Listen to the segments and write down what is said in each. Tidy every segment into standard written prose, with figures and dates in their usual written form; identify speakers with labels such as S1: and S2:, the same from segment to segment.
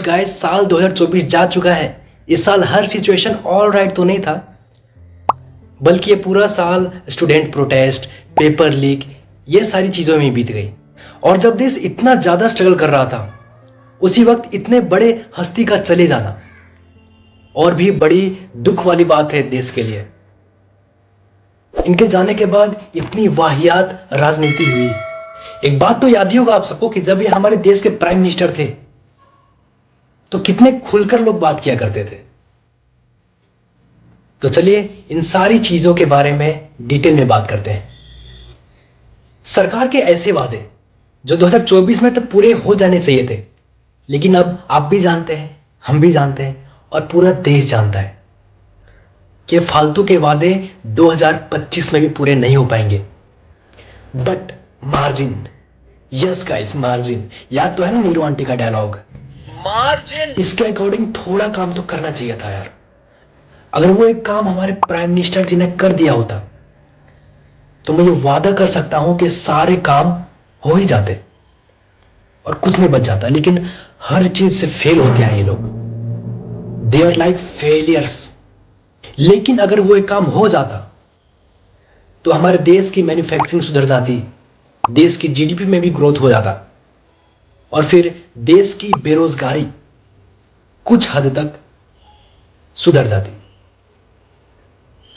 S1: Guys, साल 2024 जा चुका है। इस साल हर सिचुएशन ऑल राइट तो नहीं था, बल्कि ये पूरा साल स्टूडेंट प्रोटेस्ट, पेपर लीक, ये सारी चीजों में बीत गई। और जब देश इतना ज्यादा स्ट्रगल कर रहा था, उसी वक्त इतने बड़े हस्ती का चले जाना और भी बड़ी दुख वाली बात है देश के लिए। इनके जाने के बाद इतनी वाहियात राजनीति हुई। एक बात तो याद ही होगा आप सबको कि जब ये हमारे देश के प्राइम मिनिस्टर थे तो कितने खुलकर लोग बात किया करते थे। तो चलिए इन सारी चीजों के बारे में डिटेल में बात करते हैं। सरकार के ऐसे वादे जो 2024 में तो पूरे हो जाने चाहिए थे, लेकिन अब आप भी जानते हैं, हम भी जानते हैं और पूरा देश जानता है कि फालतू के वादे 2025 में भी पूरे नहीं हो पाएंगे। But margin, yes guys, margin. याद तो है ना नीरू आंटी का डायलॉग, मार्जिन। इसके अकॉर्डिंग थोड़ा काम तो करना चाहिए था यार। अगर वो एक काम हमारे प्राइम मिनिस्टर जी ने कर दिया होता तो मैं ये वादा कर सकता हूं कि सारे काम हो ही जाते और कुछ नहीं बच जाता। लेकिन हर चीज से फेल होते हैं ये लोग, दे आर लाइक फेलियर्स। लेकिन अगर वो एक काम हो जाता तो हमारे देश की मैन्युफैक्चरिंग सुधर जाती, देश की जीडीपी में भी ग्रोथ हो जाता और फिर देश की बेरोजगारी कुछ हद तक सुधर जाती।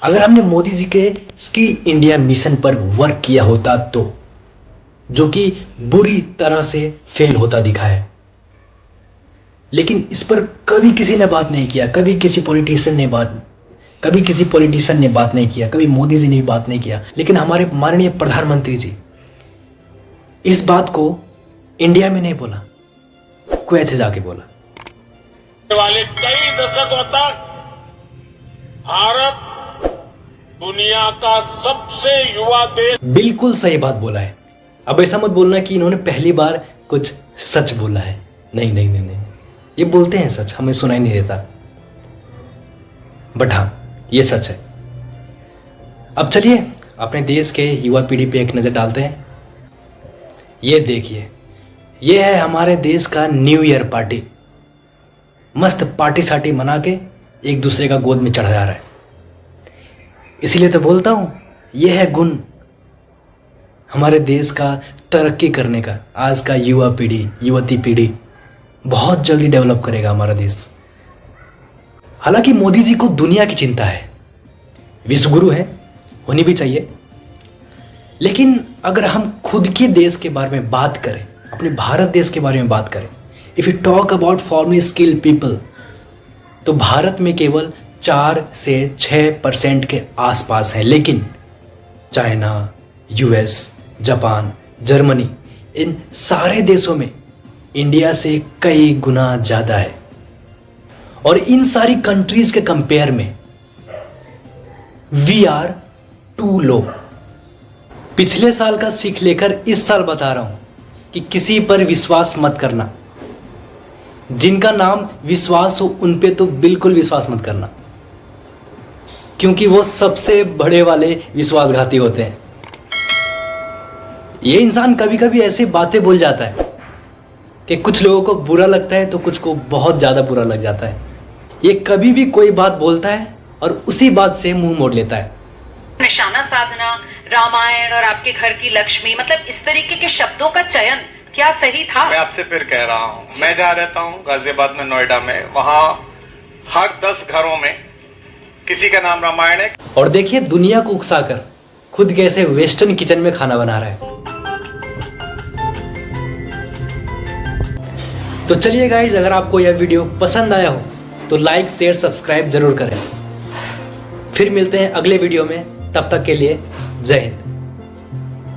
S1: अगर हमने मोदी जी के स्किल इंडिया मिशन पर वर्क किया होता तो, जो कि बुरी तरह से फेल होता दिखा है। लेकिन इस पर कभी किसी ने बात नहीं किया, कभी किसी पॉलिटिशियन ने बात नहीं किया, कभी मोदी जी ने भी बात नहीं किया। लेकिन हमारे माननीय प्रधानमंत्री जी इस बात को इंडिया में नहीं बोला, कुवैत जाके बोला।
S2: वाले कई दशकों तक भारत दुनिया का सबसे युवा देश।
S1: बिल्कुल सही बात बोला है। अब ऐसा मत बोलना कि इन्होंने पहली बार कुछ सच बोला है। नहीं नहीं नहीं नहीं, ये बोलते हैं सच, हमें सुनाई नहीं देता, बट हाँ ये सच है। अब चलिए अपने देश के युवा पीढ़ी पे एक नजर डालते हैं। ये देखिए, ये है हमारे देश का न्यू ईयर पार्टी। मस्त पार्टी सार्टी मना के एक दूसरे का गोद में चढ़ा जा रहा है। इसीलिए तो बोलता हूं ये है गुण हमारे देश का तरक्की करने का। आज का युवा पीढ़ी, युवती पीढ़ी बहुत जल्दी डेवलप करेगा हमारा देश। हालांकि मोदी जी को दुनिया की चिंता है, विश्व गुरु है, होनी भी चाहिए। लेकिन अगर हम खुद के देश के बारे में बात करें, अपने भारत देश के बारे में बात करें, if you talk about formally skilled people, तो भारत में केवल 4 से 6% के आसपास है। लेकिन चाइना, यूएस, जापान, जर्मनी, इन सारे देशों में इंडिया से कई गुना ज्यादा है। और इन सारी कंट्रीज के कंपेयर में वी आर टू लो। पिछले साल का सीख लेकर इस साल बता रहा हूं कि किसी पर विश्वास मत करना। जिनका नाम विश्वास हो उन पे तो बिल्कुल विश्वास मत करना, क्योंकि वो सबसे बड़े वाले विश्वासघाती होते हैं। ये इंसान कभी कभी ऐसी बातें बोल जाता है कि कुछ लोगों को बुरा लगता है तो कुछ को बहुत ज्यादा बुरा लग जाता है। ये कभी भी कोई बात बोलता है और उसी बात से मुंह मोड़ लेता है।
S3: निशाना साधना, रामायण और आपके घर की लक्ष्मी, मतलब इस तरीके के शब्दों का चयन क्या सही था?
S4: मैं आपसे फिर कह रहा हूँ, मैं जहाँ रहता हूँ गाजियाबाद में, नोएडा में, वहाँ हर 10 घरों में किसी का नाम रामायण है।
S1: और देखिए दुनिया को उकसाकर खुद कैसे वेस्टर्न किचन में खाना बना रहा है। तो चलिए गाइज, अगर आपको यह वीडियो पसंद आया हो तो लाइक, शेयर, सब्सक्राइब जरूर करें। फिर मिलते हैं अगले वीडियो में, तब तक के लिए जय हिंद।